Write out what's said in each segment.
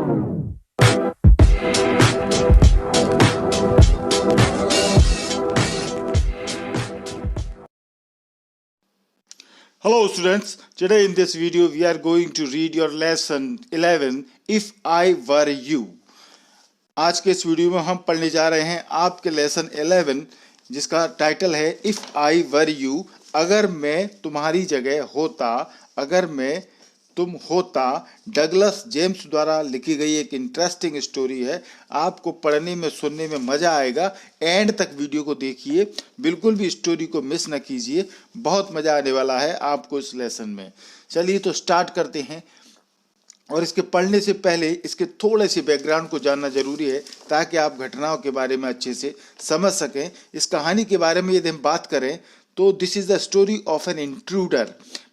Hello students, today in this video we are going to read your lesson 11 If I Were You. आज के इस video में हम पढ़ने जा रहे हैं आपके लेसन 11 जिसका टाइटल है If I Were You, अगर मैं तुम्हारी जगह होता, अगर मैं तुम होता। डगलस जेम्स द्वारा लिखी गई एक इंटरेस्टिंग स्टोरी है। आपको पढ़ने में सुनने में मज़ा आएगा। एंड तक वीडियो को देखिए, बिल्कुल भी स्टोरी को मिस न कीजिए, बहुत मज़ा आने वाला है आपको इस लेसन में। चलिए तो स्टार्ट करते हैं। और इसके पढ़ने से पहले इसके थोड़े से बैकग्राउंड को जानना जरूरी है ताकि आप घटनाओं के बारे में अच्छे से समझ सकें। इस कहानी के बारे में यदि हम बात करें तो this is the story of an intruder,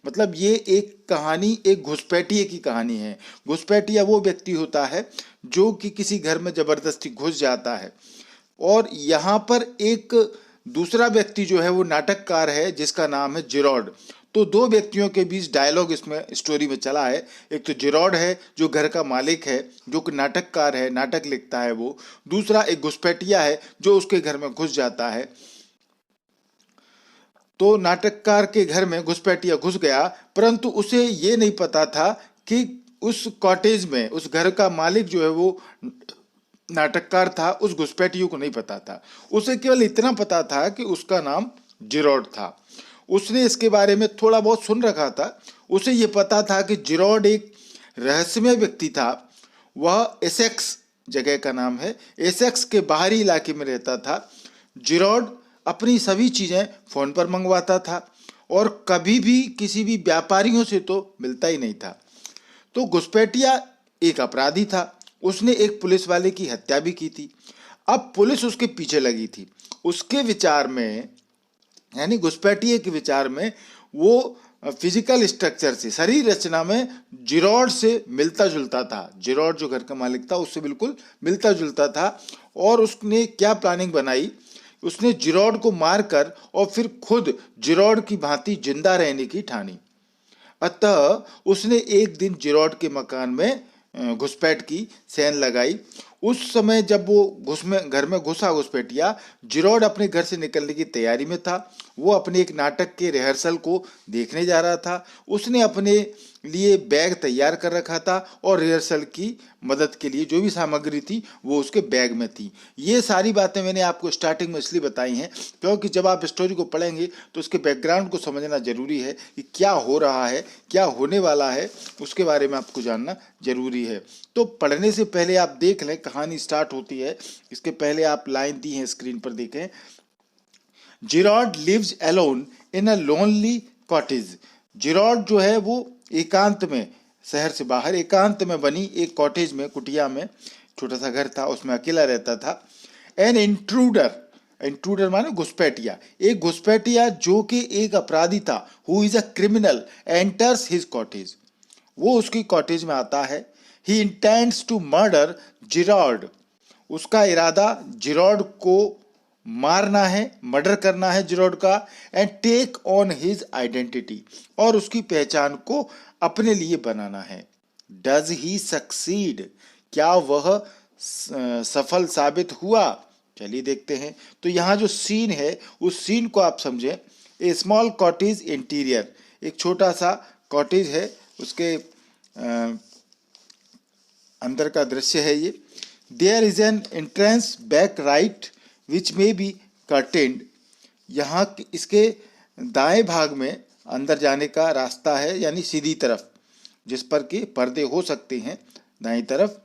मतलब ये एक कहानी एक घुसपैठिए की कहानी है। घुसपैठिया वो व्यक्ति होता है जो कि किसी घर में ज़बरदस्ती घुस जाता है। और यहाँ पर एक दूसरा व्यक्ति जो है वो नाटककार है जिसका नाम है जिरॉड। तो दो व्यक्तियों के बीच डायलॉग इसमें स्टोरी में चला है। एक तो जिरॉड है जो घर का मालिक है, जो कि नाटककार है, नाटक लिखता है वो। दूसरा एक घुसपैठिया है जो उसके घर में घुस जाता है। तो नाटककार के घर में घुसपैठिया घुस गया, परंतु उसे ये नहीं पता था कि उस कॉटेज में उस घर का मालिक जो है वो नाटककार था। उस घुसपैठियों को नहीं पता था। उसे केवल इतना पता था कि उसका नाम जिरॉड था। उसने इसके बारे में थोड़ा बहुत सुन रखा था। उसे ये पता था कि जिरॉड एक रहस्यमय व्यक्ति था। वह एसेक्स जगह का नाम है, एसेक्स के बाहरी इलाके में रहता था। जिरॉड अपनी सभी चीज़ें फ़ोन पर मंगवाता था और कभी भी किसी भी व्यापारियों से तो मिलता ही नहीं था। तो घुसपैठिया एक अपराधी था। उसने एक पुलिस वाले की हत्या भी की थी। अब पुलिस उसके पीछे लगी थी। उसके विचार में, यानी घुसपैठिए के विचार में, वो फिजिकल स्ट्रक्चर से, शरीर रचना में जिरॉड से मिलता जुलता था। जिरॉड जो घर का मालिक था उससे बिल्कुल मिलता जुलता था। और उसने क्या प्लानिंग बनाई, उसने जिरॉड को मारकर और फिर खुद जिरॉड की भांति जिंदा रहने की ठानी। अतः उसने एक दिन जिरॉड के मकान में घुसपैठ की सेंध लगाई। उस समय जब वो घर में घुसा घुसपैठिया, जिरॉड अपने घर से निकलने की तैयारी में था। वो अपने एक नाटक के रिहर्सल को देखने जा रहा था। उसने अपने लिए बैग तैयार कर रखा था और रिहर्सल की मदद के लिए जो भी सामग्री थी वो उसके बैग में थी। ये सारी बातें मैंने आपको स्टार्टिंग में इसलिए बताई हैं क्योंकि जब आप स्टोरी को पढ़ेंगे तो उसके बैकग्राउंड को समझना जरूरी है कि क्या हो रहा है, क्या होने वाला है, उसके बारे में आपको जानना जरूरी है। तो पढ़ने से पहले आप देख लें, कहानी स्टार्ट होती है। इसके पहले आप लाइन दी हैं स्क्रीन पर, देखें। Gerard lives alone in a lonely cottage. Gerard जो है वो एकांत में, शहर से बाहर एकांत में बनी एक कॉटेज में, कुटिया में छोटा सा घर था, उसमें अकेला रहता था। एन इंट्रूडर, इंट्रूडर माने घुसपैठिया, एक घुसपैठिया जो कि एक अपराधी था, who is a criminal, enters his cottage. वो उसकी कॉटेज में आता है। He intends to murder Gerard. उसका इरादा जिरॉड को मारना है, मर्डर करना है जिरॉड का। And take on his identity, और उसकी पहचान को अपने लिए बनाना है। डज ही सक्सीड, क्या वह सफल साबित हुआ? चलिए देखते हैं। तो यहाँ जो सीन है उस सीन को आप समझें। ए स्मॉल कॉटेज इंटीरियर, एक छोटा सा कॉटेज है, उसके अंदर का दृश्य है ये। There is an entrance back right which may be curtained. यहाँ इसके दाएं भाग में अंदर जाने का रास्ता है, यानी सीधी तरफ, जिस पर कि पर्दे हो सकते हैं दाएं तरफ।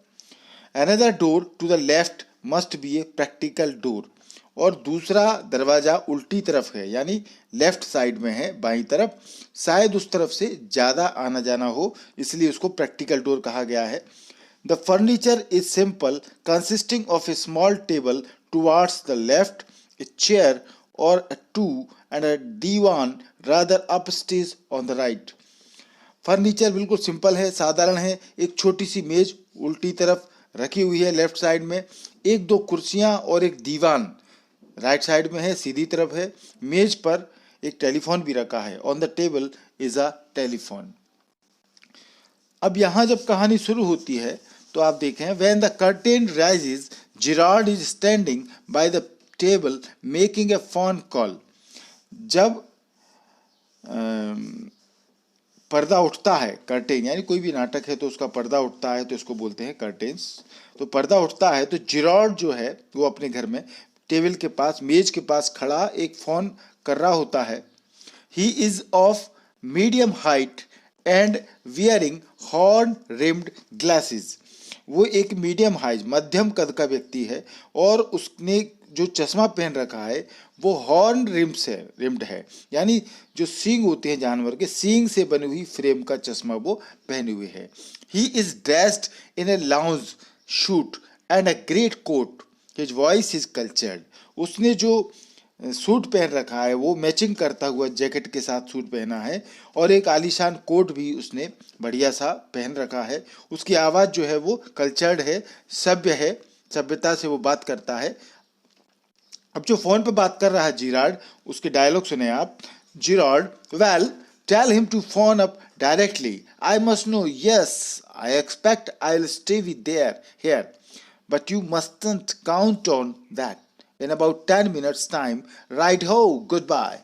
Another door to the left must be a practical door, और दूसरा दरवाज़ा उल्टी तरफ है, यानी लेफ्ट साइड में है, बाईं तरफ। शायद उस तरफ से ज़्यादा आना जाना हो, इसलिए उसको प्रैक्टिकल डोर कहा गया है। The furniture is simple, consisting of a small table towards the left, a chair और a two and a divan rather upstairs on the right। Furniture बिल्कुल सिंपल है, साधारण है। एक छोटी सी मेज उल्टी तरफ रखी हुई है लेफ्ट साइड में। एक दो कुर्सियां और एक दीवान राइट साइड में है, सीधी तरफ है। मेज पर एक टेलीफोन भी रखा है। On the table is a telephone. अब यहाँ जब कहानी शुरू होती है तो आप देखें, when the curtain rises, Gerard is standing by the table making a phone call. जब पर्दा उठता है, कर्टेन यानी कोई भी नाटक है तो उसका पर्दा उठता है तो इसको बोलते हैं कर्टेन्स। तो पर्दा उठता है तो जिरॉर्ड जो है वो अपने घर में टेबल के पास, मेज के पास खड़ा एक फोन कर रहा होता है। He is of medium height and wearing horn rimmed glasses. वो एक मीडियम हाइट, मध्यम कद का व्यक्ति है और उसने जो चश्मा पहन रखा है वो हॉर्न रिम्ड है, यानी जो सींग होते हैं जानवर के, सींग से बनी हुई फ्रेम का चश्मा वो पहने हुए है। He is dressed in a lounge suit and a great coat, his voice is cultured. उसने जो सूट पहन रखा है वो मैचिंग करता हुआ जैकेट के साथ सूट पहना है और एक आलीशान कोट भी उसने बढ़िया सा पहन रखा है। उसकी आवाज़ जो है वो कल्चर्ड है, सभ्य है, सभ्यता से वो बात करता है। अब जो फोन पे बात कर रहा है जिरार्ड, उसके डायलॉग सुने आप। Gerard, well tell him to phone up directly, I must know, yes I expect I will stay with there here, but you mustn't count on that, in about 10 minutes time, right ho, goodbye.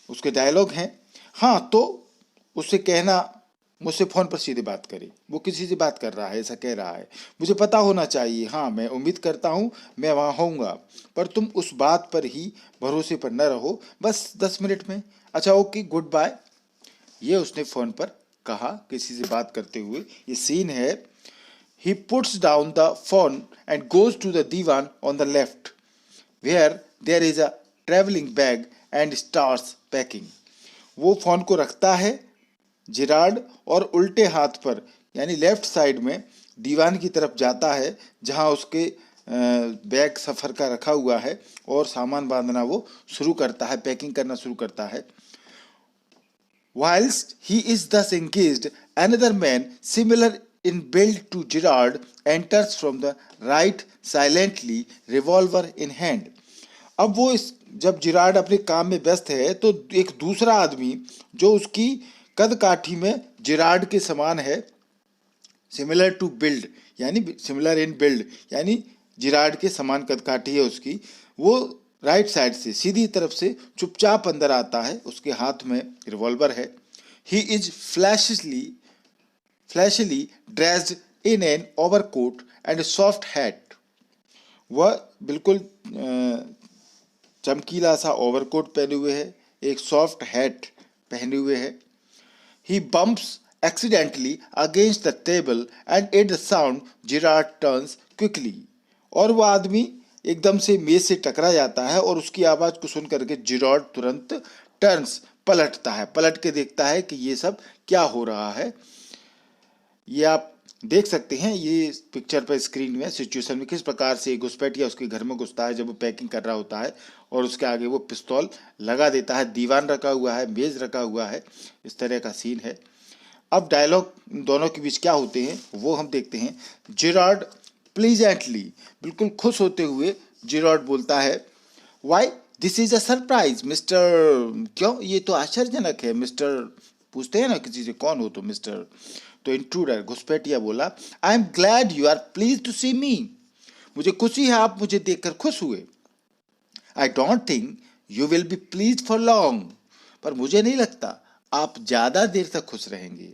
उसके dialogue हैं, हाँ तो उससे कहना मुझसे phone पर सीधे बात करे, वो किसी से बात कर रहा है ऐसा कह रहा है, मुझे पता होना चाहिए, हाँ मैं उम्मीद करता हूँ मैं वहाँ होऊंगा, पर तुम उस बात पर ही भरोसे पर न रहो, बस 10 मिनट में, अच्छा ओके गुड बाय। ये उसने फ़ोन पर कहा किसी से बात करते हुए। ये सीन है। He puts down the phone and goes to the divan on the left where there is a travelling bag and starts packing. वो फ़ोन को रखता है जिरार्ड और उल्टे हाथ पर यानी लेफ्ट साइड में दीवान की तरफ जाता है जहां उसके बैग सफ़र का रखा हुआ है और सामान बांधना वो शुरू करता है, पैकिंग करना शुरू करता है। Whilst he is thus engaged, another man similar in build to Gerard enters from the right silently, revolver in hand. अब वो जब जिरार्ड अपने काम में व्यस्त है तो एक दूसरा आदमी जो उसकी कद काठी में जिरार्ड के समान है, सिमिलर टू बिल्ड यानी सिमिलर इन बिल्ड यानी जिरार्ड के समान कद काठी है उसकी, वो राइट साइड से सीधी तरफ से चुपचाप अंदर आता है, उसके हाथ में रिवॉल्वर है। He is fleshly dressed in an overcoat and soft hat. वह बिल्कुल चमकीला सा ओवरकोट पहने हुए है, एक सॉफ्ट हैट पहने हुए है। ही bumps accidentally against the table and at the sound Gerard turns quickly। और वह आदमी एकदम से मेज से टकरा जाता है और उसकी आवाज़ को सुन करके जिरार्ड तुरंत टर्न्स पलटता है, पलट के देखता है कि ये सब क्या हो रहा है। ये आप देख सकते हैं ये पिक्चर पर स्क्रीन में सिचुएशन में किस प्रकार से घुसपैठिया उसके घर में घुसता है जब वो पैकिंग कर रहा होता है और उसके आगे वो पिस्तौल लगा देता है, दीवान रखा हुआ है, मेज रखा हुआ है, इस तरह का सीन है। अब डायलॉग दोनों के बीच क्या होते हैं वो हम देखते हैं। जिरार्ड प्लीजेंटली, बिल्कुल खुश होते हुए जिरार्ड बोलता है, why this is a surprise mister, क्यों ये तो आश्चर्यजनक है मिस्टर, पूछते हैं ना किसी से कौन हो तो मिस्टर। तो इंट्रूडर घुसपैठिया बोला, I am glad you are pleased to see me, मुझे खुशी है आप मुझे देखकर खुश हुए। I don't think you will be pleased for long, पर मुझे नहीं लगता आप ज्यादा देर तक खुश रहेंगे।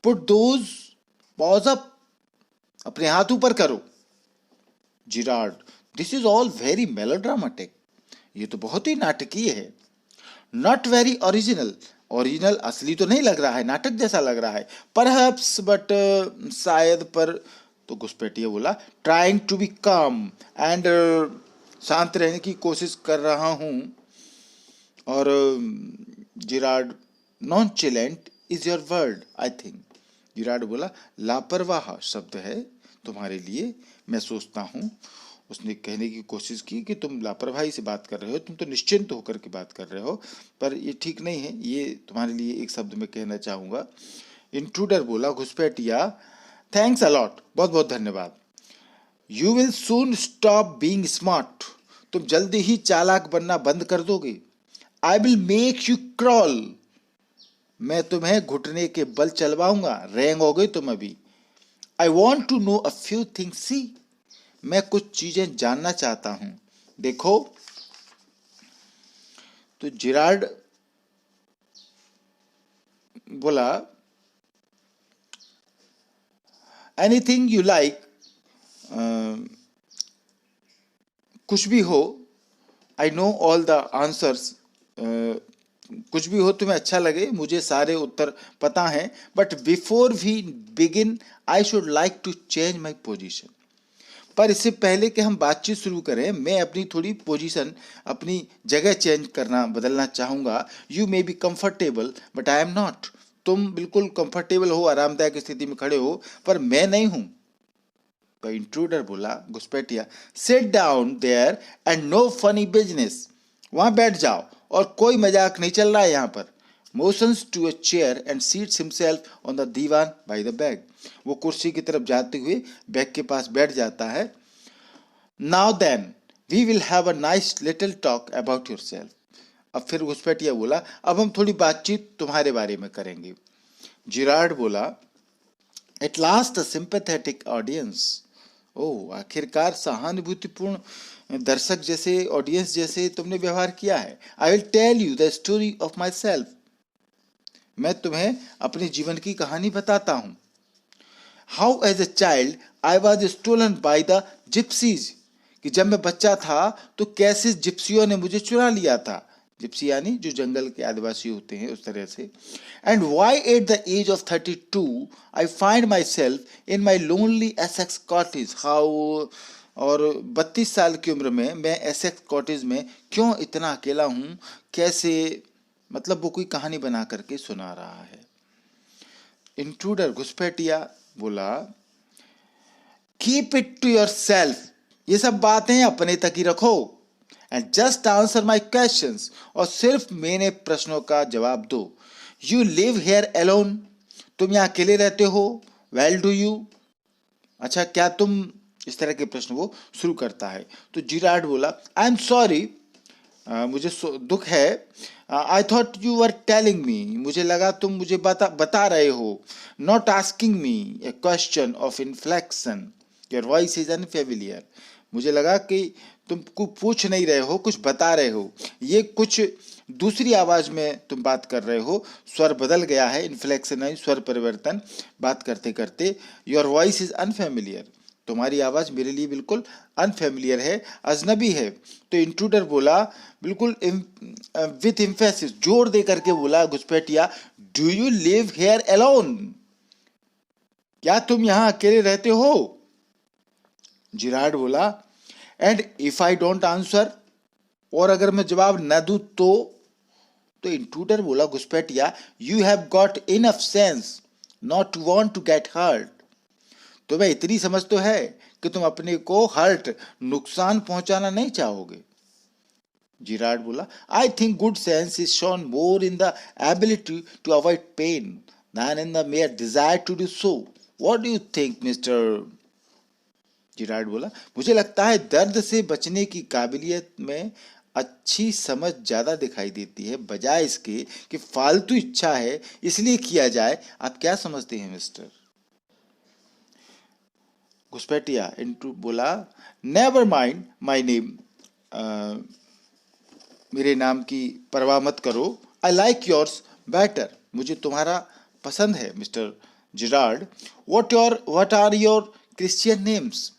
पुट दोज पॉज अप, अपने हाथ ऊपर करो। Gerrard, this is all very melodramatic, ये तो बहुत ही नाटकीय है। नॉट वेरी ओरिजिनल, ओरिजिनल असली तो नहीं लग रहा है, नाटक जैसा लग रहा है। परहैप्स, बट शायद, पर तो घुसपैठिया बोला, trying to be calm and, शांत रहने की कोशिश कर रहा हूँ। और Gerard, nonchalant is your word I think. Gerard बोला, लापरवाह शब्द है तुम्हारे लिए, मैं सोचता हूँ। उसने कहने की कोशिश की कि तुम लापरवाही से बात कर रहे हो, तुम तो निश्चिंत होकर के बात कर रहे हो, पर ये ठीक नहीं है, ये तुम्हारे लिए एक शब्द में कहना चाहूँगा। इंट्रूडर बोला, घुसपैठिया, थैंक्स अलॉट, बहुत बहुत धन्यवाद। You will soon stop being smart, तुम जल्दी ही चालाक बनना बंद कर दोगे। I will make you crawl, मैं तुम्हें घुटने के बल चलवाऊंगा, रेंगोगे तुम अभी। I want to know a few things. See, मैं कुछ चीजें जानना चाहता हूं। देखो, तो जिरार्ड बोला, एनीथिंग यू लाइक, कुछ भी हो, I know all the answers, कुछ भी हो तुम्हें अच्छा लगे, मुझे सारे उत्तर पता हैं, but before we begin I should like to change my position. पर इससे पहले कि हम बातचीत शुरू करें, मैं अपनी थोड़ी पोजीशन, अपनी जगह चेंज करना, बदलना चाहूँगा। You may be comfortable but I am not. तुम बिल्कुल कंफर्टेबल हो, आरामदायक स्थिति में खड़े हो, पर मैं नहीं हूँ। इंट्रूडर बोला, घुसपैठिया, sit down there and no funny business. वहां बैठ जाओ और कोई मजाक नहीं चल रहा है यहाँ पर। Motions to a chair and seats himself on the divan by the bag. वो कुर्सी की तरफ जाते हुए बैग के पास बैठ जाता है। Now then we will have a nice little talk about yourself. अब फिर घुसपैठिया बोला, अब हम थोड़ी बातचीत तुम्हारे बारे में करेंगे। जिरार्ड बोला, at last a sympathetic audience. Oh, आखिरकार सहानुभूतिपूर्ण दर्शक जैसे, ऑडियंस जैसे तुमने व्यवहार किया है। I will tell you the story of myself. मैं तुम्हें अपने जीवन की कहानी बताता हूं। How as a child I was stolen by the gypsies. कि जब मैं बच्चा था तो कैसे जिप्सियों ने मुझे चुरा लिया था। जिप्सी यानी जो जंगल के आदिवासी होते हैं, उस तरह से। And why at the age of 32 I find myself in my lonely Essex cottage. How, और 32 साल की उम्र में मैं एसेक्स कॉटेज में क्यों इतना अकेला हूँ, कैसे, मतलब वो कोई कहानी बना करके सुना रहा है। इंट्रूडर घुसपैठिया बोला, keep it to yourself. ये सब बातें अपने तक ही रखो। And just answer my questions. और सिर्फ मेरे प्रश्नों का जवाब दो। You live here alone. तुम यहाँ अकेले रहते हो। Well do you. अच्छा, क्या तुम, इस तरह के प्रश्न वो शुरू करता है। तो जिरार्ड बोला, आई एम सॉरी, मुझे दुख है। I thought you were telling me. मुझे लगा तुम मुझे बता रहे हो। Not asking me A question of inflection, your voice is unfamiliar. मुझे लगा कि तुम कुछ पूछ नहीं रहे हो, कुछ बता रहे हो। ये कुछ दूसरी आवाज में तुम बात कर रहे हो। स्वर बदल गया है, इन्फ्लेक्शन है, स्वर परिवर्तन, बात करते करते। Your voice is unfamiliar. तुम्हारी आवाज मेरे लिए बिल्कुल अनफेमिलियर है, अजनबी है। तो इंट्रूडर बोला, बिल्कुल विथ एम्फेसिस, जोर दे करके बोला घुसपैठिया, do you live here alone. क्या तुम यहां अकेले रहते हो। जिरार्ड बोला, and if I don't answer, और अगर मैं जवाब न दूं तो इंट्रूडर बोला, घुसपैठिया, you have got enough sense not to want to get hurt. तुम्हें इतनी समझ तो है कि तुम अपने को हर्ट, नुकसान पहुंचाना नहीं चाहोगे। जिरार्ड बोला, I think good sense is shown more in the ability to avoid pain than in the mere desire to do so. What do you think, Mr. Gerrard बोला, मुझे लगता है दर्द से बचने की काबिलियत में अच्छी समझ ज्यादा दिखाई देती है, बजाय इसके कि फालतू इच्छा है इसलिए किया जाए। आप क्या समझते हैं मिस्टर। घुसपैठिया इंटू बोला, नेवर माइंड माई नेम। मेरे नाम की परवाह मत करो। I like yours better. मुझे तुम्हारा पसंद है mister Gerard. What are your Christian names.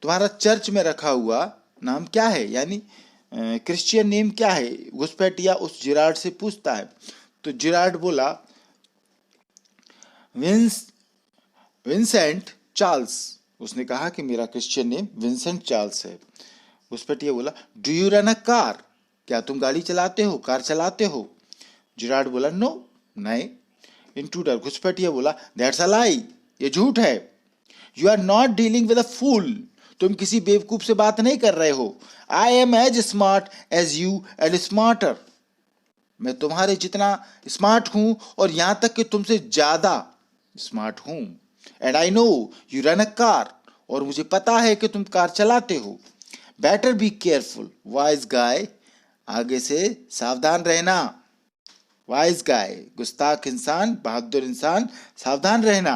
तुम्हारा चर्च में रखा हुआ नाम क्या है, यानी क्रिश्चियन नेम क्या है। घुसपैठिया उस जिरार्ड से पूछता है। तो जिरार्ड बोला, विंसेंट चार्ल्स। उसने कहा कि मेरा क्रिश्चियन नेम विंसेंट चार्ल्स है। घुसपैठिया बोला, do you run a car. क्या तुम गाड़ी चलाते हो, कार चलाते हो। जिरार्ड बोला, नो, नहीं। इंट्रूडर घुसपैठिया बोला, दैट्स अ लाई। ये झूठ है। You are not dealing with a fool. तुम किसी बेवकूफ से बात नहीं कर रहे हो। I am as smart as you and smarter. मैं तुम्हारे जितना स्मार्ट हूं और यहां तक कि तुमसे ज्यादा स्मार्ट हूं। And I know you run a car. और मुझे पता है कि तुम कार चलाते हो। बेटर बी केयरफुल वाइज गाय। आगे से सावधान रहना। वाइज गाय, गुस्ताख इंसान, बहादुर इंसान, सावधान रहना।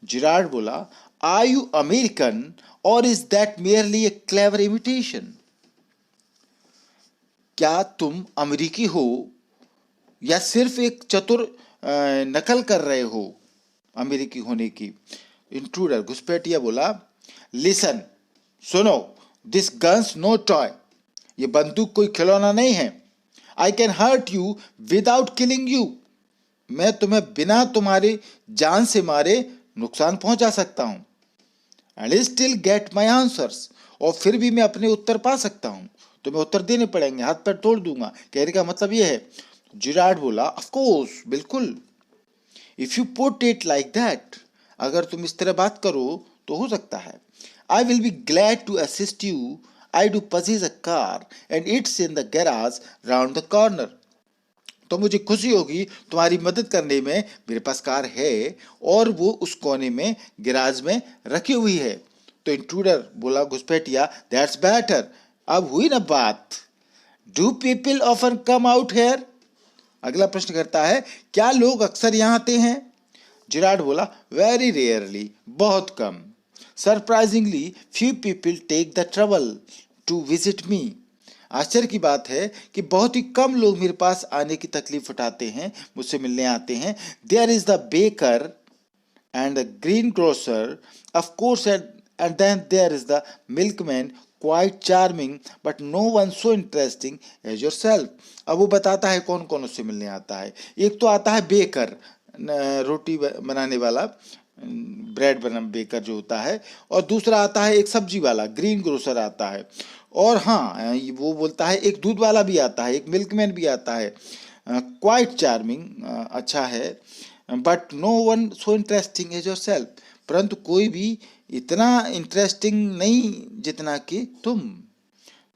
जिरार्ड बोला, आर यू अमेरिकन और is that merely A clever imitation? क्या तुम अमेरिकी हो या सिर्फ एक चतुर नकल कर रहे हो अमेरिकी होने की? इंट्रूडर घुसपैठिया बोला, लिसन, सुनो, दिस गन्स नो टॉय, ये बंदूक कोई खिलौना नहीं है। I can hurt you without killing you, मैं तुम्हें बिना तुम्हारी जान से मारे नुकसान पहुंचा सकता हूं। And still get my answers, और फिर भी मैं अपने उत्तर पा सकता हूं। तुम्हें उत्तर देने पड़ेंगे, हाथ पैर तोड़ दूंगा। कहने का मतलब यह है। जिरार्ड बोला, ऑफ कोर्स, बिल्कुल। If you put it like that, अगर तुम इस तरह बात करो तो हो सकता है। I will be glad to assist you, I do possess a car and it's in the garage round the corner. तो मुझे खुशी होगी तुम्हारी मदद करने में, मेरे पास कार है और वो उस कोने में गैराज में रखी हुई है। तो इंट्रूडर बोला घुसपैठिया, दैट्स बेटर, अब हुई ना बात। Do people often come out here? अगला प्रश्न करता है, क्या लोग अक्सर यहाँ आते हैं? जिरार्ड बोला, वेरी रेयरली, बहुत कम। Surprisingly few people take the trouble to visit me, आश्चर्य की बात है कि बहुत ही कम लोग मेरे पास आने की तकलीफ उठाते हैं, मुझसे मिलने आते हैं। There is the baker and the green grocer, of course, and then there is the milkman, quite charming, but no one so interesting as yourself. अब वो बताता है कौन कौन उससे मिलने आता है। एक तो आता है बेकर, रोटी बनाने वाला, ब्रेड बना बेकर जो होता है, और दूसरा आता है एक सब्जी वाला, ग्रीन ग्रोसर आता है, और हाँ वो बोलता है एक दूध वाला भी आता है, एक मिल्कमैन भी आता है। क्वाइट चार्मिंग, अच्छा है, but no one so interesting as yourself, परंतु कोई भी इतना इंटरेस्टिंग नहीं जितना कि तुम।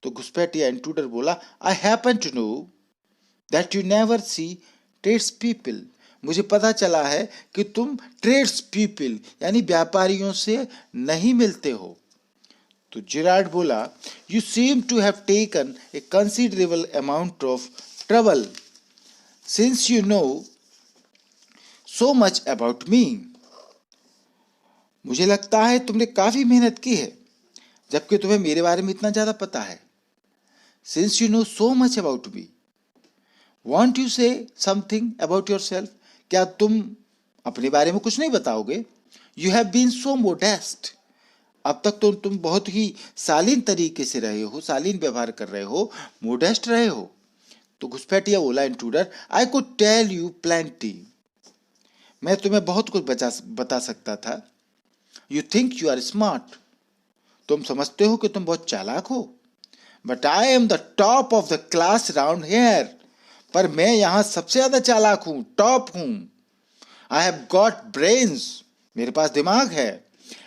तो घुसपैठिया इंट्रूडर बोला, I happen to know that you never see trades people, मुझे पता चला है कि तुम ट्रेड्स पीपल यानी व्यापारियों से नहीं मिलते हो। तो जिरार्ड बोला, you seem to have taken a considerable amount of trouble since you know so much about me, मुझे लगता है तुमने काफी मेहनत की है जबकि तुम्हें मेरे बारे में इतना ज्यादा पता है। Since you know so much about me, won't you say something about yourself, क्या तुम अपने बारे में कुछ नहीं बताओगे? You have been so modest, अब तक तो तुम बहुत ही शालीन तरीके से रहे हो, शालीन व्यवहार कर रहे हो, मोडेस्ट रहे हो। तो घुसपैठिया बोला intruder, I could tell you plenty, मैं तुम्हें बहुत कुछ बता सकता था। You think you are smart, तुम समझते हो कि तुम बहुत चालाक हो। But I am the top of the class round here, पर मैं यहां सबसे ज्यादा चालाक हूं, टॉप हूं। आई हैव गॉट ब्रेन्स, मेरे पास दिमाग है,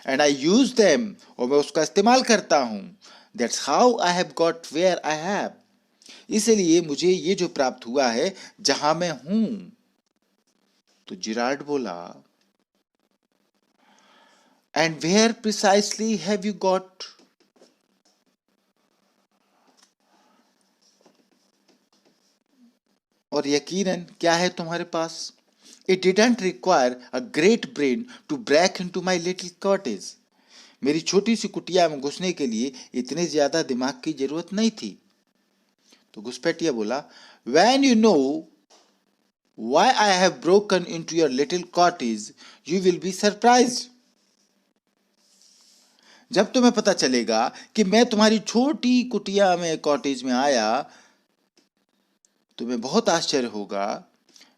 एंड आई यूज देम, और मैं उसका इस्तेमाल करता हूं। That's how I have got where I have, इसलिए मुझे ये जो प्राप्त हुआ है जहां मैं हूं। तो जिरार्ड बोला, and where precisely have you got, और यकीनन क्या है तुम्हारे पास? It didn't require a great brain to break into my little cottage. मेरी छोटी सी कुटिया में घुसने के लिए इतने ज्यादा दिमाग की जरूरत नहीं थी। तो घुसपैठिया बोला, When you know why I have broken into your little cottage, you will be surprised. जब तुम्हें पता चलेगा कि मैं तुम्हारी छोटी कुटिया में, कॉटेज में आया, तुम्हें बहुत आश्चर्य होगा।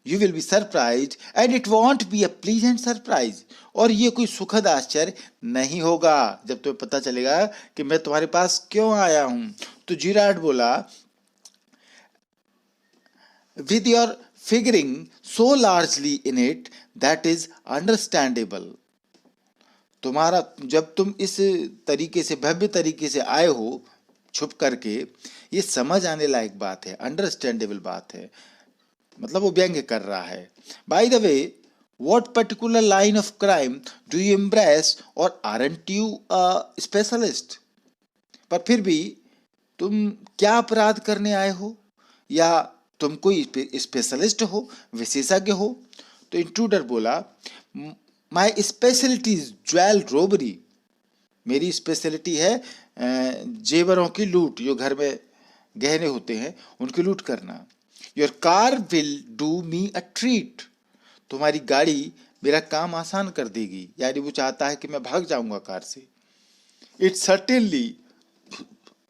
You will be surprised and it won't be a pleasant surprise. और ये कोई सुखद आश्चर्य नहीं होगा जब तुम्हें पता चलेगा कि मैं तुम्हारे पास क्यों आया हूं। तो जिरार्ड बोला, with your figuring so largely in it, that is understandable. तुम्हारा, जब तुम इस तरीके से, भव्य तरीके से आए हो छुप करके, ये समझ आने लायक बात है, अंडरस्टैंडेबल बात है, मतलब वो व्यंग्य कर रहा है। By the way, what particular line of crime do you embrace, और आरंट यू अ स्पेशलिस्ट, पर फिर भी तुम क्या अपराध करने आए हो, या तुम कोई स्पेशलिस्ट हो, विशेषज्ञ हो? तो इंट्रूडर बोला, my speciality is jewel robbery, मेरी स्पेशलिटी है जेवरों की लूट, जो घर में गहने होते हैं उनकी लूट करना। Your car will do me a treat, तुम्हारी गाड़ी मेरा काम आसान कर देगी, यानी वो चाहता है कि मैं भाग जाऊंगा कार से। इट्स सर्टेनली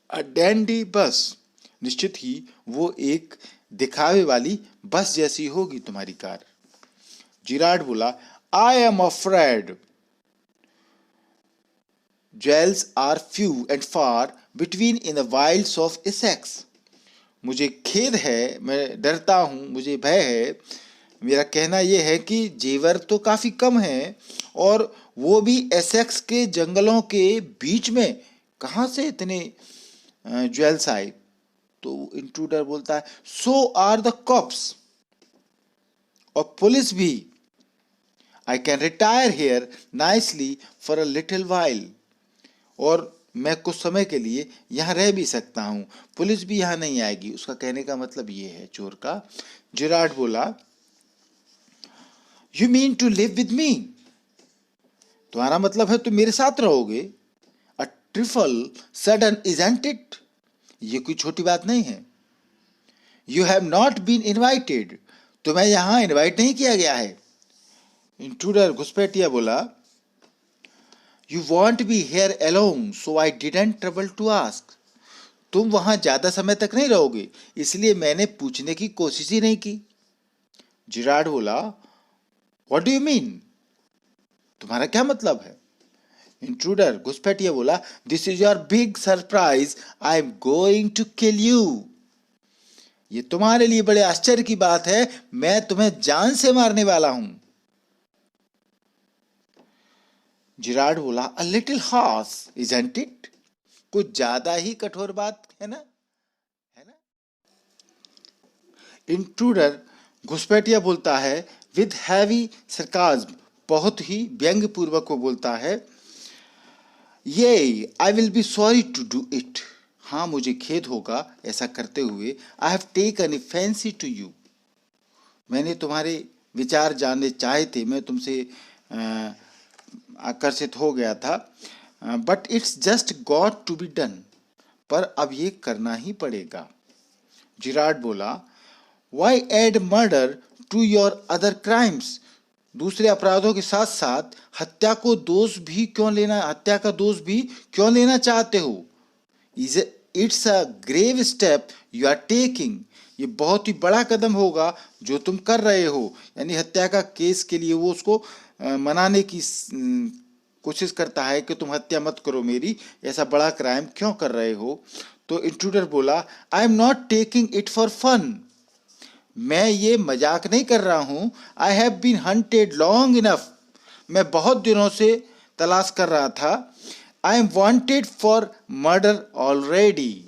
अ डैंडी बस, निश्चित ही वो एक दिखावे वाली बस जैसी होगी तुम्हारी कार। जिराड बोला, I am afraid jewels are few and far between in the wilds of Essex, मुझे खेद है, मैं डरता हूँ, मुझे भय है। मेरा कहना यह है कि जेवर तो काफ़ी कम है, और वो भी एसेक्स के जंगलों के बीच में कहाँ से इतने ज्वेल्स आए। तो इंट्रूडर बोलता है, सो आर द कॉप्स, और पुलिस भी। I can retire here nicely for a little while, और मैं कुछ समय के लिए यहाँ रह भी सकता हूँ, पुलिस भी यहाँ नहीं आएगी। उसका कहने का मतलब ये है चोर का। जिराड बोला, you mean to live with me, तुम्हारा मतलब है तुम मेरे साथ रहोगे। A trifle sudden isn't it, ये कोई छोटी बात नहीं है। You have not been invited, तुम्हें यहाँ इन्वाइट नहीं किया गया है। इंट्रूडर घुसपैठिया बोला, you won't be here alone so I didn't trouble to ask, तुम वहां ज्यादा समय तक नहीं रहोगे, इसलिए मैंने पूछने की कोशिश ही नहीं की। जिराड बोला, व्हाट डू यू मीन, तुम्हारा क्या मतलब है। इंट्रूडर घुसपैठिया बोला, this is your big surprise, I am going to kill you, ये तुम्हारे लिए बड़े आश्चर्य की बात है, मैं तुम्हें जान से मारने वाला हूं। जिराड बोला, a little harsh isn't it, कुछ ज्यादा ही कठोर बात है ना, है ना। इंट्रूडर घुसपैठिया बोलता है विद हैवी सरकाज्म, बहुत ही व्यंग्य पूर्वक को बोलता है, ये I will be sorry to do it, हाँ मुझे खेद होगा ऐसा करते हुए। I have taken a fancy to you, मैंने तुम्हारे विचार जानने चाहे थे, मैं तुमसे आकर्षित हो गया था, but it's just got to be done, पर अब ये करना ही पड़ेगा। जिराड बोला, why add murder to your other crimes, दूसरे अपराधों के साथ साथ हत्या को दोष भी क्यों लेना, हत्या का दोष भी क्यों लेना चाहते हो। It's a grave step you are taking, ये बहुत ही बड़ा कदम होगा जो तुम कर रहे हो, यानी हत्या का केस के लिए वो उसको मनाने की कोशिश करता है कि तुम हत्या मत करो मेरी, ऐसा बड़ा क्राइम क्यों कर रहे हो। तो इंट्रूडर बोला, I am not taking it for fun, मैं ये मजाक नहीं कर रहा हूं। I have been hunted long enough, मैं बहुत दिनों से तलाश कर रहा था। I am wanted for murder already,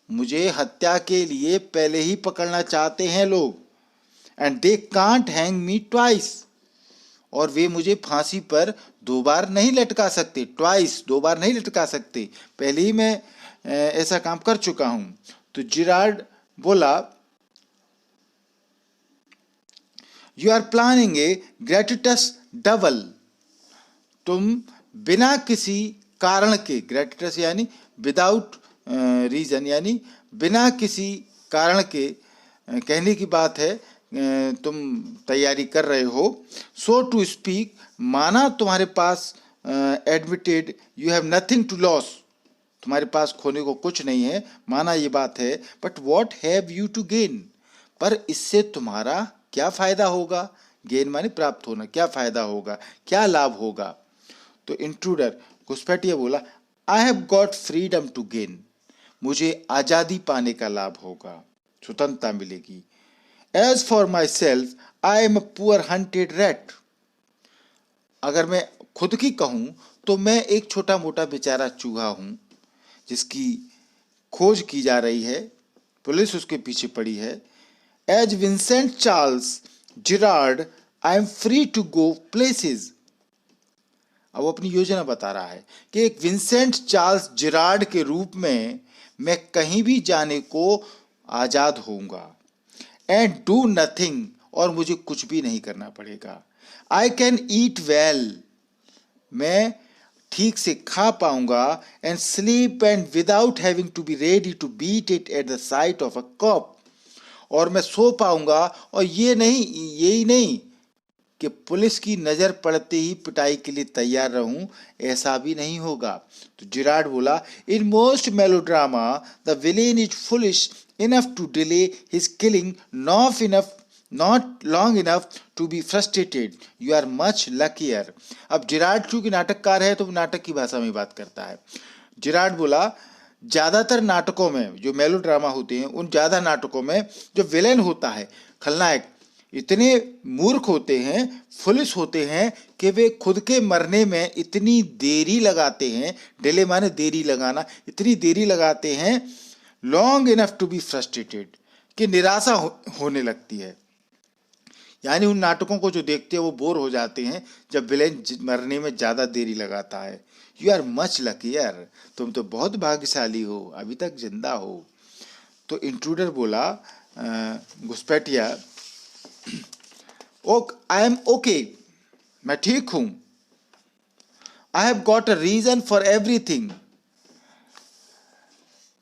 मुझे हत्या के लिए पहले ही पकड़ना चाहते हैं लोग। And they can't hang me twice, और वे मुझे फांसी पर दो बार नहीं लटका सकते, ट्वाइस दो बार नहीं लटका सकते, पहले ही मैं ऐसा काम कर चुका हूं। तो जिराड बोला, you are planning a gratuitous double, तुम बिना किसी कारण के, ग्रेटिटस यानी विदाउट रीजन, यानी बिना किसी कारण के, कहने की बात है, तुम तैयारी कर रहे हो। सो टू स्पीक, माना तुम्हारे पास, admitted you have nothing to lose, तुम्हारे पास खोने को कुछ नहीं है, माना ये बात है। But what have you to gain, पर इससे तुम्हारा क्या फायदा होगा। गेन माने प्राप्त होना, क्या फायदा होगा, क्या लाभ होगा। तो इंट्रूडर घुसपैठिया बोला, I have got freedom to gain, मुझे आज़ादी पाने का लाभ होगा, स्वतंत्रता मिलेगी। As for myself I am a poor hunted rat, अगर मैं खुद की कहूं तो मैं एक छोटा मोटा बेचारा चूहा हूं जिसकी खोज की जा रही है, पुलिस उसके पीछे पड़ी है। As Vincent Charles Girard I am free to go places, अब वो अपनी योजना बता रहा है कि एक विंसेंट चार्ल्स जिरार्ड के रूप में मैं कहीं भी जाने को आज़ाद होऊंगा। एंड डू नथिंग, और मुझे कुछ भी नहीं करना पड़ेगा। आई कैन ईट वेल, मैं ठीक से खा पाऊंगा, and sleep and without having to be ready to beat it at the sight of a cop, और मैं सो पाऊंगा और यही नहीं कि पुलिस की नजर पड़ते ही पिटाई के लिए तैयार रहूं, ऐसा भी नहीं होगा। तो जिराड बोला, in most melodrama the villain is foolish enough to delay his killing, not long enough to be frustrated, you are much luckier. अब जिराड चूंकि नाटककार है तो वो नाटक की भाषा में बात करता है। जिराड बोला, ज्यादातर नाटकों में जो मेलोड्रामा होते हैं, उन ज्यादा नाटकों में जो विलेन होता है, खलनायक, इतने मूर्ख होते हैं, फुलिश होते हैं कि वे खुद के मरने में इतनी देरी लगाते हैं, डिले माने देरी लगाना, इतनी देरी लगाते हैं, long enough to be frustrated, कि निराशा होने लगती है। यानी उन नाटकों को जो देखते हैं वो बोर हो जाते हैं जब विलेन मरने में ज्यादा देरी लगाता है। यू आर मच लकियर, तुम तो बहुत भाग्यशाली हो, अभी तक जिंदा हो। तो इंट्रूडर बोला, घुसपैठिया, आई एम ओके, मैं ठीक हूं। I have got a reason for everything,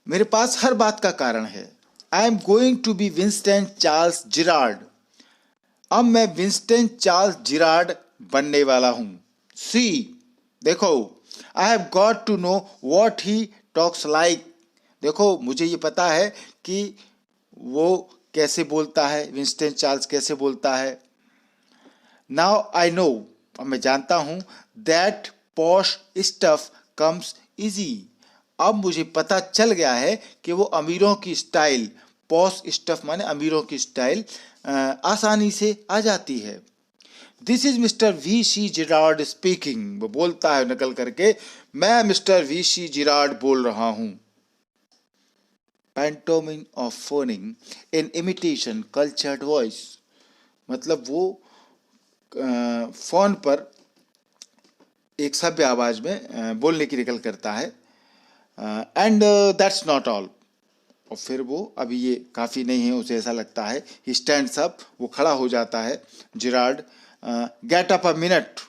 मेरे पास हर बात का कारण है। I am going to be Winston Charles Girard, अब मैं विंस्टन चार्ल्स जिराड बनने वाला हूं। सी, देखो, I have got to know what he talks like, देखो मुझे ये पता है कि वो कैसे बोलता है, विंस्टन चार्ल्स कैसे बोलता है। नाउ आई नो, अब मैं जानता हूं, that posh stuff comes easy, अब मुझे पता चल गया है कि वो अमीरों की स्टाइल, पॉश स्टफ माने अमीरों की स्टाइल, आसानी से आ जाती है। This is mister V C Girard speaking, वो बोलता है नकल करके, मैं मिस्टर वी सी जिराड बोल रहा हूं। Pantomime of phoning in imitation cultured voice, मतलब वो फोन पर एक सभ्य आवाज में बोलने की नकल करता है। एंड दैट्स नॉट ऑल, और फिर वो अभी ये काफ़ी नहीं है, उसे ऐसा लगता है। ही स्टैंड्स अप, वो खड़ा हो जाता है। Gerard, get up a minute,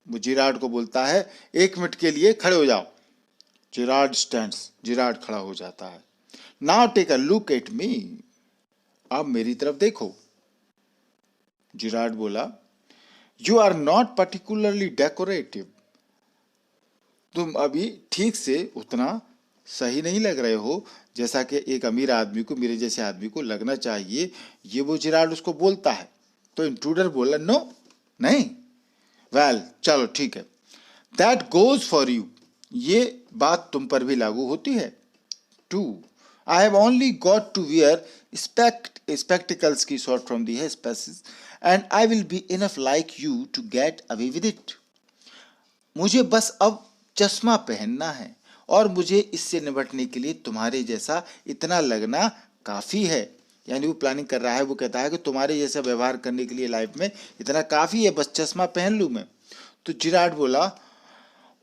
वो जिराड को बोलता है 1 मिनट के लिए खड़े हो जाओ। जिराड स्टैंड्स, जिराड खड़ा हो जाता है। Now take a look at me, अब मेरी तरफ देखो। जिराड बोला, you are not particularly decorative, तुम अभी ठीक से उतना सही नहीं लग रहे हो जैसा कि एक अमीर आदमी को, मेरे जैसे आदमी को लगना चाहिए। ये वो जिराड उसको बोलता है। तो इंट्रूडर बोला, नो, नहीं, वेल, चलो ठीक है, दैट गोज फॉर यू, ये बात तुम पर भी लागू होती है। Too, I have only got to wear spectacles की शॉर्ट फ्रॉम दी है species, and I will be enough like you to get away with it, मुझे बस अब चश्मा पहनना है और मुझे इससे निपटने के लिए तुम्हारे जैसा इतना लगना काफ़ी है। यानी वो प्लानिंग कर रहा है, वो कहता है कि तुम्हारे जैसा व्यवहार करने के लिए लाइफ में इतना काफ़ी है, बस चश्मा पहन लूँ मैं। तो जिराड बोला,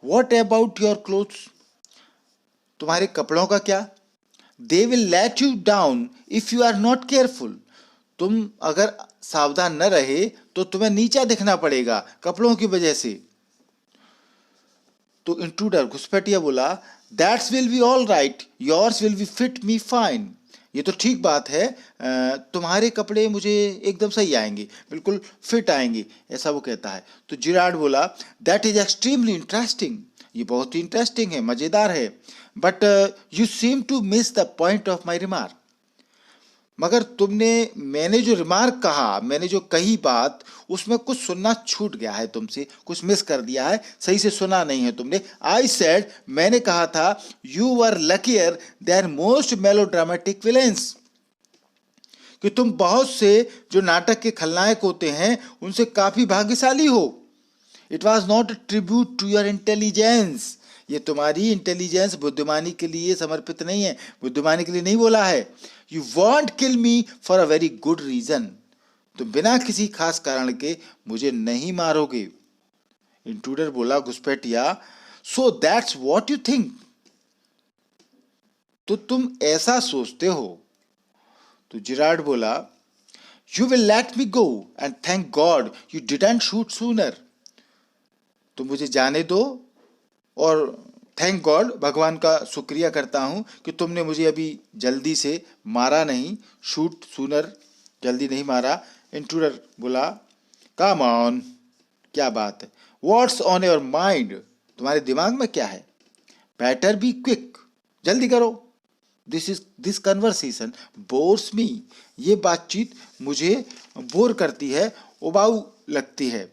वॉट अबाउट योर क्लोथ्स, तुम्हारे कपड़ों का क्या? They will let you down if you are not careful, तुम अगर सावधान न रहे तो तुम्हें नीचा दिखना पड़ेगा कपड़ों की वजह से। तो इंट्रूडर घुसपैठिया बोला, that's will be all right, yours will be fit me fine, ये तो ठीक बात है, तुम्हारे कपड़े मुझे एकदम सही आएंगे, बिल्कुल फिट आएंगे, ऐसा वो कहता है। तो जिराड बोला, दैट इज एक्सट्रीमली इंटरेस्टिंग, ये बहुत ही इंटरेस्टिंग है, मजेदार है, but you seem to miss the point of my remark, मगर मैंने जो रिमार्क कहा, मैंने जो कही बात, उसमें कुछ सुनना छूट गया है तुमसे, कुछ मिस कर दिया है, सही से सुना नहीं है तुमने। आई सेड, मैंने कहा था, you were luckier than most melodramatic villains, कि तुम बहुत से जो नाटक के खलनायक होते हैं उनसे काफी भाग्यशाली हो। It was not a tribute to your intelligence, ये तुम्हारी इंटेलिजेंस, बुद्धिमानी के लिए समर्पित नहीं है, बुद्धिमानी के लिए नहीं बोला है। You won't kill me for a very good reason, तुम बिना किसी खास कारण के मुझे नहीं मारोगे। इंट्रूडर बोला, घुसपैठिया, so that's what you think, तो तुम ऐसा सोचते हो। तो जिराड बोला, You will let me go and thank God you didn't shoot sooner. तो मुझे जाने दो और थैंक गॉड, भगवान का शुक्रिया करता हूँ कि तुमने मुझे अभी जल्दी से मारा नहीं, शूट सूनर, जल्दी नहीं मारा। इंट्रूडर बोला, कम ऑन, क्या बात है, व्हाट्स ऑन योर माइंड, तुम्हारे दिमाग में क्या है, बेटर बी क्विक, जल्दी करो, दिस कन्वर्सेशन बोर्स मी, ये बातचीत मुझे बोर करती है, उबाऊ लगती है।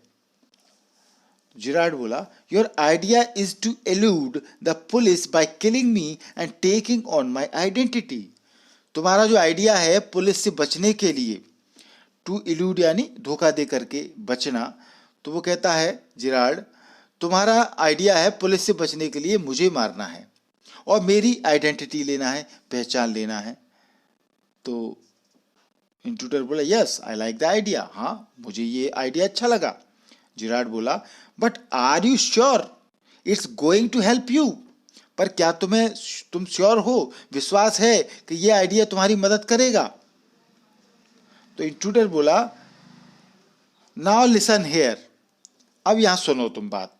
जिराड बोला, your idea is to elude the police by killing me and taking on my identity, तुम्हारा जो आइडिया है पुलिस से बचने के लिए, टू एल्यूड यानी धोखा दे करके बचना, तो वो कहता है जिराड, तुम्हारा आइडिया है पुलिस से बचने के लिए मुझे मारना है और मेरी आइडेंटिटी लेना है, पहचान लेना है। तो इंट्रूडर बोला, yes I like the idea, हाँ मुझे ये आइडिया अच्छा लगा। जिराड बोला, but are you sure it's going to help you, पर क्या तुम श्योर हो, विश्वास है कि ये आइडिया तुम्हारी मदद करेगा। तो इंट्रूडर बोला, नाउ लिसन हेयर, अब यहां सुनो तुम बात,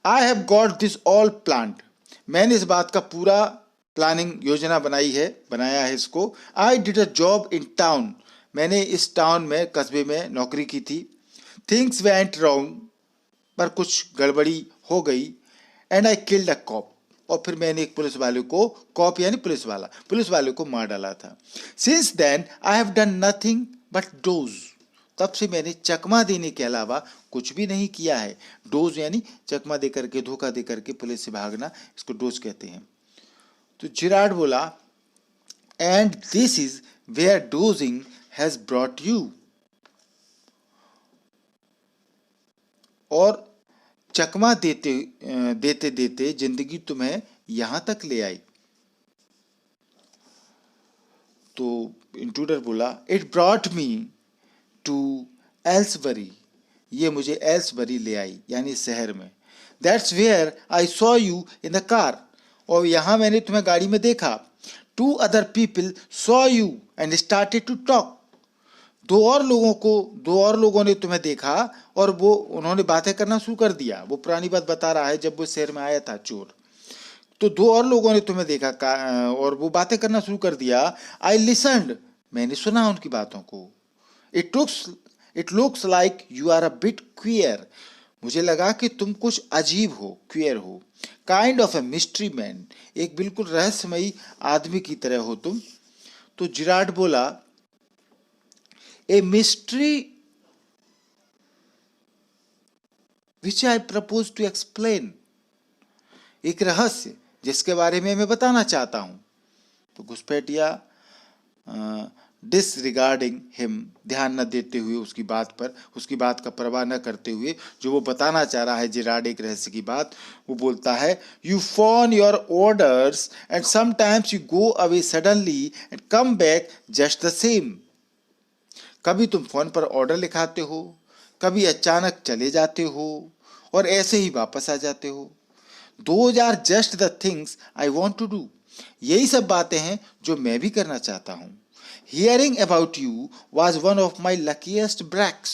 आई have got this all planned, मैंने इस बात का पूरा प्लानिंग योजना बनाया है इसको। I did a job in town, मैंने इस टाउन में, कस्बे में नौकरी की थी। थिंग्स वेंट रॉन्ग, पर कुछ गड़बड़ी हो गई। And I killed a cop, और फिर मैंने एक पुलिस वाले को, कॉप यानी पुलिस वाले को मार डाला था। Since then I have done nothing but dodge, तब से मैंने चकमा देने के अलावा कुछ भी नहीं किया है। डोज यानी चकमा दे करके, धोखा दे करके पुलिस से भागना, इसको डोज कहते हैं। तो जिराड बोला, and this is where dodging has brought you, और चकमा देते देते जिंदगी तुम्हें यहां तक ले आई। तो इंट्रूडर बोला, it brought me to Aylesbury, ये मुझे एल्सबरी ले आई यानी शहर में। That's where I saw you in the car, और यहां मैंने तुम्हें गाड़ी में देखा। Two other people saw you and started to talk, दो और लोगों ने तुम्हें देखा और उन्होंने बातें करना शुरू कर दिया। वो पुरानी बात बता रहा है, जब वो शहर में आया था चोर, तो दो और लोगों ने तुम्हें देखा और वो बातें करना शुरू कर दिया। आई लिसन्ड, मैंने सुना उनकी बातों को। It looks like you are a bit queer, मुझे लगा कि तुम कुछ अजीब हो, क्वियर हो। Kind of a mystery man, एक बिल्कुल रहस्यमयी आदमी की तरह हो तुम। तो जिराड बोला, a mystery which I propose to explain, एक रहस्य जिसके बारे में मैं बताना चाहता हूं। तो घुसपैठिया डिसरिगार्डिंग हिम, ध्यान न देते हुए उसकी बात का परवाह न करते हुए, जो वो बताना चाह रहा है जिराड एक रहस्य की बात, वो बोलता है, you phone your orders and sometimes you go away suddenly and come back just the same, कभी तुम फोन पर ऑर्डर लिखाते हो, कभी अचानक चले जाते हो और ऐसे ही वापस आ जाते हो। Those are just the things I want to do, यही सब बातें हैं जो मैं भी करना चाहता हूँ। Hearing about you was one of my luckiest breaks,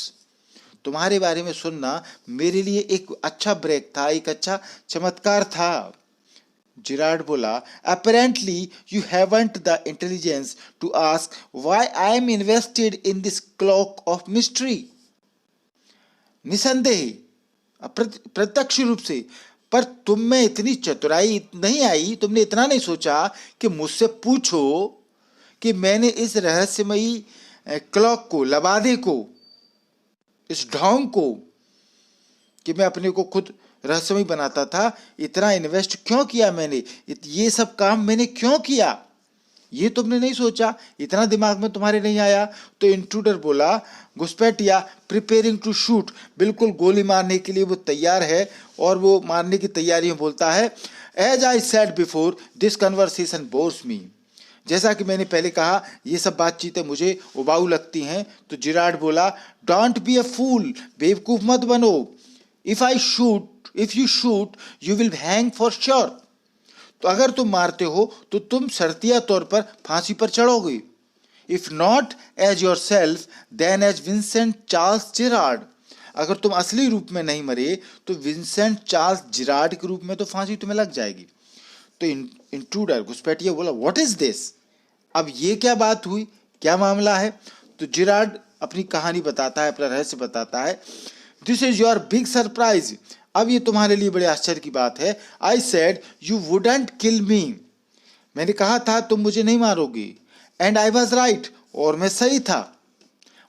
तुम्हारे बारे में सुनना मेरे लिए एक अच्छा ब्रेक था, एक अच्छा चमत्कार था। जिराड बोला, apparently you haven't the intelligence to ask why I am invested in this cloak of mystery, निसंदेह प्रत्यक्ष रूप से, पर तुम में इतनी चतुराई नहीं आई, तुमने इतना नहीं सोचा कि मुझसे पूछो कि मैंने इस रहस्यमयी क्लॉक को, लबादे को, इस ढोंग को, कि मैं अपने को खुद रहस्यमय बनाता था, इतना इन्वेस्ट क्यों किया मैंने, ये सब काम मैंने क्यों किया, ये तुमने नहीं सोचा, इतना दिमाग में तुम्हारे नहीं आया। तो इंट्रूडर बोला, घुसपैठिया प्रिपेयरिंग टू शूट, बिल्कुल गोली मारने के लिए वो तैयार है, और वो मारने की तैयारी में बोलता है, as I said before this conversation bores me, जैसा कि मैंने पहले कहा ये सब बातचीतें मुझे उबाऊ लगती हैं। तो जिराड बोला, डोंट बी अ फूल, बेवकूफ मत बनो, if you shoot you will hang for sure, तो अगर तुम मारते हो तो तुम शर्तिया तौर पर फांसी पर चढ़ोगे। If not as yourself then as Vincent Charles Gerard. अगर तुम असली रूप में नहीं मरे तो विंसेंट चार्ल्स जिरार्ड के रूप में तो फांसी तुम्हें लग जाएगी। तो इंट्रूडर घुसपैठिया बोला, व्हाट इज दिस? अब ये क्या बात हुई, क्या मामला है? तो जिरार्ड अपनी कहानी बताता है, अपना रहस्य बताता है। This is your big surprise. अब ये तुम्हारे लिए बड़े आश्चर्य की बात है। आई सेड यू वुडंट किल मी। मैंने कहा था तुम मुझे नहीं मारोगे। एंड आई वॉज राइट, और मैं सही था।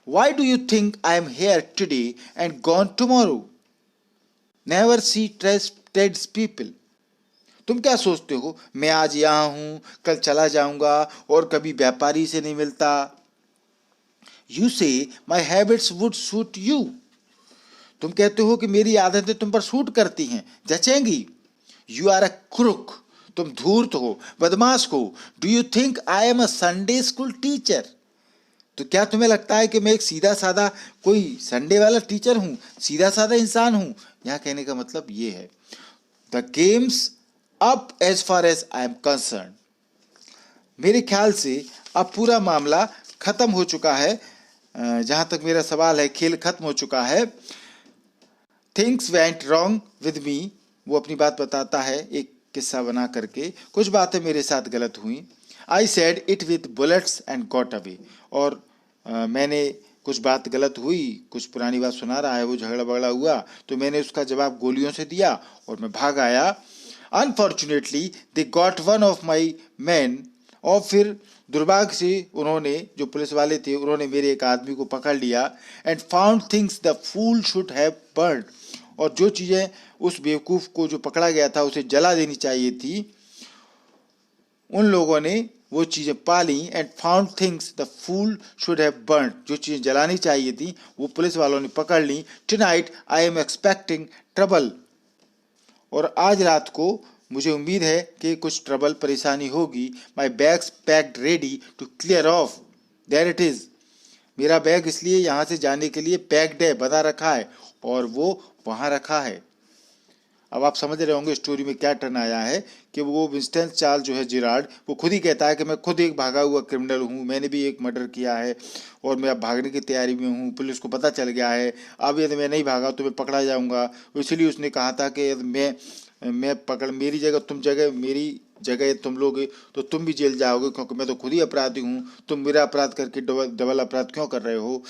Why do you think I am here today and gone tomorrow? Never see trades people. तुम क्या सोचते हो मैं आज यहाँ हूँ, कल चला जाऊंगा और कभी व्यापारी से नहीं मिलता? यू से माई हैबिट्स वुड सूट यू। तुम कहते हो कि मेरी आदतें तुम पर सूट करती हैं, जचेंगी। You are a crook. तुम धूर्त हो, बदमाश हो। Do you think I am a Sunday school teacher? तो क्या तुम्हें लगता है कि मैं एक सीधा साधा कोई संडे वाला टीचर हूं, सीधा साधा इंसान हूं? यहां कहने का मतलब ये है, the game's up as far as I am concern. मेरे ख्याल से अब पूरा मामला खत्म हो चुका है। जहां तक मेरा सवाल है, खेल खत्म हो चुका है। Things went wrong with me. वो अपनी बात बताता है एक किस्सा बना करके, कुछ बातें मेरे साथ गलत हुई। I said it with bullets and got away. और मैंने कुछ बात गलत हुई, कुछ पुरानी बात सुना रहा है, वो झगड़ा बगड़ा हुआ तो मैंने उसका जवाब गोलियों से दिया और मैं भाग आया। Unfortunately they got one of my man. और फिर दुर्भाग्य से उन्होंने, जो पुलिस वाले थे, उन्होंने मेरे एक आदमी को पकड़ लिया। And found things the fool should have burned. और जो चीज़ें उस बेवकूफ़ को जो पकड़ा गया था उसे जला देनी चाहिए थी, उन लोगों ने वो चीज़ें पा ली। And found things the fool should have burned. जो चीज़ें जलानी चाहिए थी वो पुलिस वालों ने पकड़ ली। Tonight I am expecting trouble. और आज रात को मुझे उम्मीद है कि कुछ ट्रबल, परेशानी होगी। My bags packed ready to clear off. There it is. मेरा बैग इसलिए यहाँ से जाने के लिए पैक्ड है, बना रखा है, और वो वहाँ रखा है। अब आप समझ रहे होंगे स्टोरी में क्या टर्न आया है कि वो विंस्टन चार्ल्स जो है जिरार्ड, वो खुद ही कहता है कि मैं खुद एक भागा हुआ क्रिमिनल हूँ, मैंने भी एक मर्डर किया है और मैं अब भागने की तैयारी में हूँ। पुलिस को पता चल गया है, अब यदि मैं नहीं भागा तो मैं पकड़ा जाऊँगा। इसलिए उसने कहा था कि यदि मैं पकड़, मेरी जगह तुम लोगे तो तुम भी जेल जाओगे, क्योंकि मैं तो खुद ही अपराधी हूँ। तुम मेरा अपराध करके डबल अपराध क्यों कर रहे हो?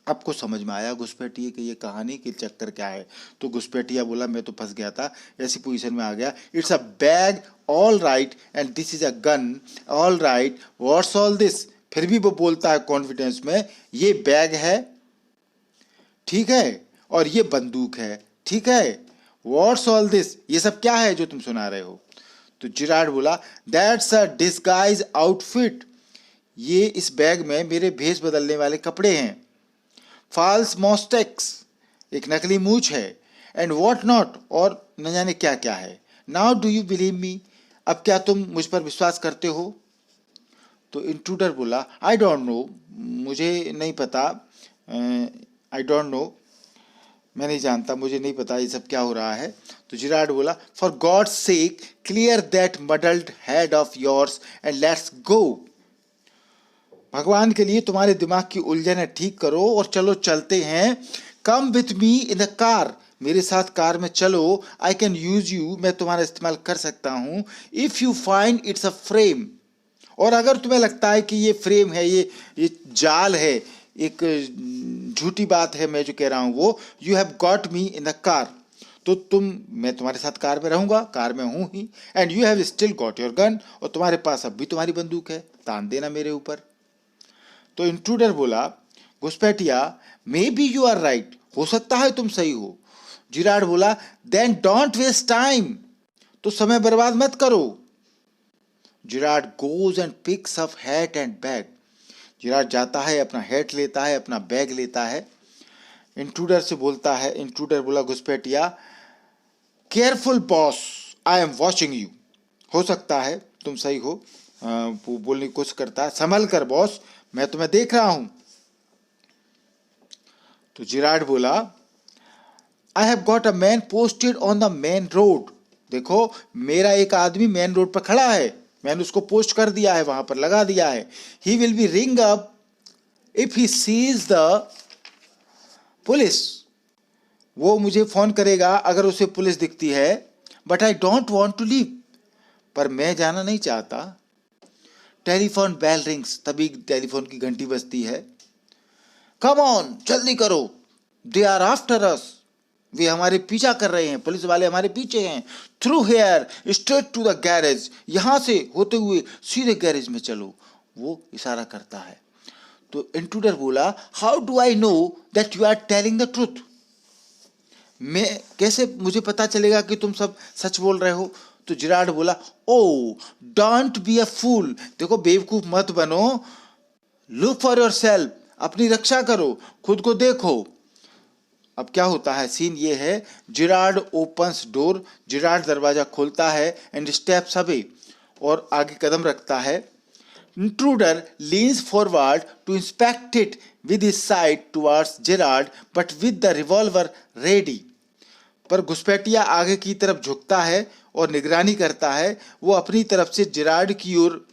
आपको समझ में आया घुसपैठिए की ये कहानी के चक्कर क्या है? तो घुसपैठिया बोला मैं तो फंस गया था, ऐसी पोजीशन में आ गया। It's a bag, all right, and this is a gun, all right, what's all this? फिर भी वो बोलता है कॉन्फिडेंस में, ये बैग है, ठीक है, और ये बंदूक है, ठीक है, व्हाट्स ऑल दिस? ये सब क्या है जो तुम सुना रहे हो? तो जिरार्ड बोला, दैट्स अ डिस्गाइज आउटफिट। ये इस बैग में मेरे भेष बदलने वाले कपड़े हैं। फॉल्स मॉस्टेक्स, एक नकली मूछ है। एंड वॉट नॉट, और न जाने क्या क्या है। Now do you believe me? अब क्या तुम मुझ पर विश्वास करते हो? तो इंट्रूडर बोला, आई डोंट नो, मुझे नहीं पता, आई डोंट नो, मैं नहीं जानता, मुझे नहीं पता ये सब क्या हो रहा है। तो जिरार्ड बोला, for God's sake clear that muddled head of yours and let's go. भगवान के लिए तुम्हारे दिमाग की उलझन ठीक करो और चलो चलते हैं। Come with me in the car, मेरे साथ कार में चलो। आई कैन यूज यू, मैं तुम्हारा इस्तेमाल कर सकता हूँ। If you find it's a frame, और अगर तुम्हें लगता है कि ये फ्रेम है, ये जाल है, एक झूठी बात है मैं जो कह रहा हूँ वो, you have got me in the car, तो मैं तुम्हारे साथ कार में रहूंगा, कार में हूँ ही। And you have still got your gun, और तुम्हारे पास अब भी तुम्हारी बंदूक है, तान देना मेरे ऊपर। तो इंट्रूडर बोला, घुसपैठिया, maybe you are right, हो सकता है तुम सही हो। जिरार्ड बोला, देन डोंट वेस्ट टाइम, तो समय बर्बाद मत करो। Gerrard goes and picks up hat and bag. Gerrard जाता है, अपना हैट लेता है, अपना बैग लेता है। इंट्रूडर से बोलता है, इंट्रूडर बोला, घुसपैठिया, careful boss, I am watching you. हो सकता है तुम सही हो, वो बोलने की कोशिश करता है, संभल कर बॉस, मैं तुम्हें देख रहा हूं। तो जिरार्ड बोला, I have got a man posted on the main road. देखो, मेरा एक आदमी मेन रोड पर खड़ा है, मैंने उसको पोस्ट कर दिया है, वहां पर लगा दिया है। He will be ring up if he sees the police, वो मुझे फोन करेगा अगर उसे पुलिस दिखती है। But I don't want to leave, पर मैं जाना नहीं चाहता। टेलीफोन बेल रिंग्स, तभी टेलीफोन की घंटी बजती है। कम ऑन, जल्दी करो, दे आर आफ्टर अस, वे हमारे पीछा कर रहे हैं, पुलिस वाले हमारे पीछे हैं। Through here straight to the garage, यहां से होते हुए सीधे गैरेज में चलो, वो इशारा करता है। तो इंट्रूडर बोला, how do I know that you are telling the truth, मैं कैसे, मुझे पता चलेगा कि तुम सब सच बोल रहे हो। तो जिराड बोला, ओ डोंट बी अ फूल, देखो बेवकूफ मत बनो, लुक फॉर योर सेल्फ, अपनी रक्षा करो, खुद को देखो। अब क्या होता है, सीन ये है, जिराड ओपन्स डोर, जिराड दरवाजा खोलता है, एंड स्टेप्स अवे, और आगे कदम रखता है। Intruder leans forward to inspect it with his side towards Girard but with the revolver ready, पर घुसपैठिया आगे की तरफ झुकता है और निगरानी करता है, वो अपनी तरफ से जिराड की ओर,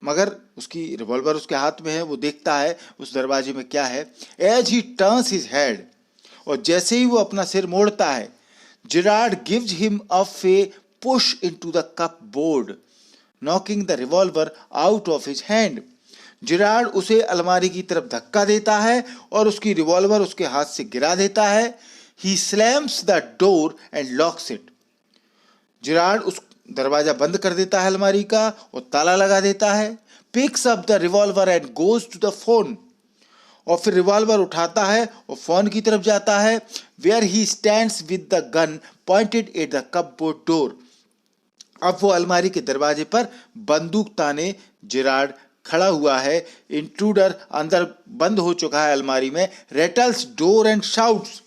मगर उसकी रिवॉल्वर उसके हाथ में है, वो देखता है उस दरवाजे में क्या है। As he turns his head, और जैसे ही वो अपना सिर मोड़ता है, जिराड गिव्स हिम अ फे push into the cup board, knocking the revolver out of his hand. Gerard उसे अलमारी की तरफ धक्का देता है और उसकी रिवॉल्वर उसके हाथ से गिरा देता है। He slams the door and locks it, Gerard उस दरवाजा बंद कर देता है अलमारी का और ताला लगा देता है। Picks up the revolver and goes to the phone, और फिर रिवॉल्वर उठाता है और फोन की तरफ जाता है। Where he stands with the gun pointed at the cupboard door, अब वो अलमारी के दरवाजे पर बंदूक ताने जिराड खड़ा हुआ है। इंट्रूडर अंदर बंद हो चुका है अलमारी में। रेटल्स डोर एंड शाउट्स,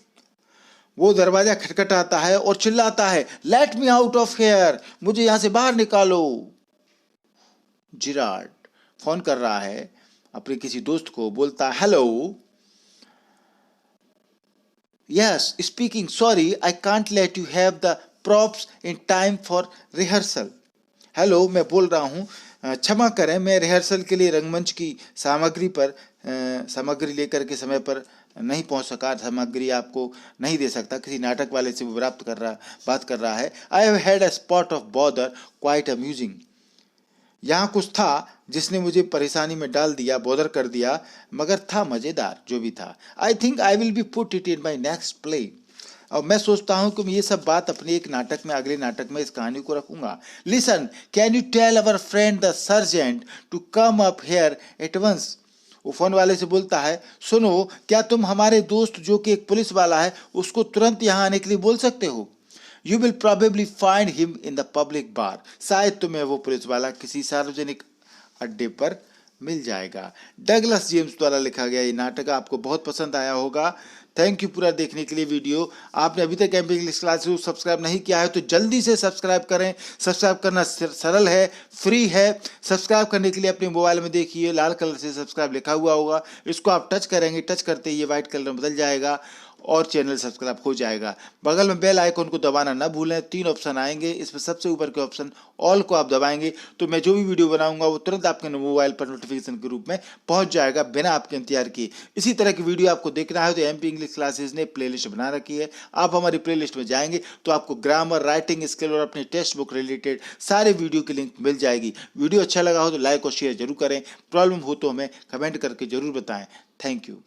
वो दरवाजा खटखटाता है और चिल्लाता है, let me out of here, मुझे यहां से बाहर निकालो। जिराड फोन कर रहा है अपने किसी दोस्त को, बोलता है, hello, yes speaking, sorry I can't let you have the props in time for rehearsal. Hello, मैं बोल रहा हूँ, क्षमा करें, मैं रिहर्सल के लिए रंगमंच की सामग्री लेकर के समय पर नहीं पहुंच सका, सामग्री आपको नहीं दे सकता, किसी नाटक वाले से वो बात कर रहा है। I have had a spot of bother quite amusing, यहाँ कुछ था जिसने मुझे परेशानी में डाल दिया, बॉदर कर दिया, मगर था मजेदार जो भी था। I think I will B put it in my next play, और मैं सोचता हूं कि मैं ये सब बात अपने एक नाटक में, अगले नाटक में इस कहानी को रखूंगा। Listen, can you tell our friend the sergeant to come up here at once, वो फोन वाले से बोलता है, सुनो, क्या तुम हमारे दोस्त जो कि एक पुलिस वाला है उसको तुरंत यहाँ आने के लिए बोल सकते हो। You will probably find him in the public bar, शायद तुम्हें वो पुलिस वाला किसी सार्वजनिक अड्डे पर मिल जाएगा। डगलस जेम्स द्वारा लिखा गया ये नाटक आपको बहुत पसंद आया होगा। थैंक यू पूरा देखने के लिए वीडियो। आपने अभी तक एमपी इंग्लिश क्लासेस को सब्सक्राइब नहीं किया है तो जल्दी से सब्सक्राइब करें। सब्सक्राइब करना सरल है, फ्री है। सब्सक्राइब करने के लिए अपने मोबाइल में देखिए, लाल कलर से सब्सक्राइब लिखा हुआ होगा, इसको आप टच करेंगे, टच करते ही ये व्हाइट कलर में बदल जाएगा और चैनल सब्सक्राइब हो जाएगा। बगल में बेल आइकन को दबाना ना भूलें, 3 ऑप्शन आएंगे, इसमें सबसे ऊपर के ऑप्शन ऑल को आप दबाएंगे तो मैं जो भी वीडियो बनाऊंगा वो तुरंत आपके मोबाइल पर नोटिफिकेशन के रूप में पहुंच जाएगा बिना आपके इंतजार किए। इसी तरह की वीडियो आपको देखना है तो एमपी इंग्लिश क्लासेस ने प्लेलिस्ट बना रखी है, आप हमारी प्लेलिस्ट में जाएंगे तो आपको ग्रामर, राइटिंग स्किल और अपनी टेक्स्ट बुक रिलेटेड सारे वीडियो की लिंक मिल जाएगी। वीडियो अच्छा लगा हो तो लाइक और शेयर जरूर करें, प्रॉब्लम हो तो हमें कमेंट करके जरूर बताएं। Thank you.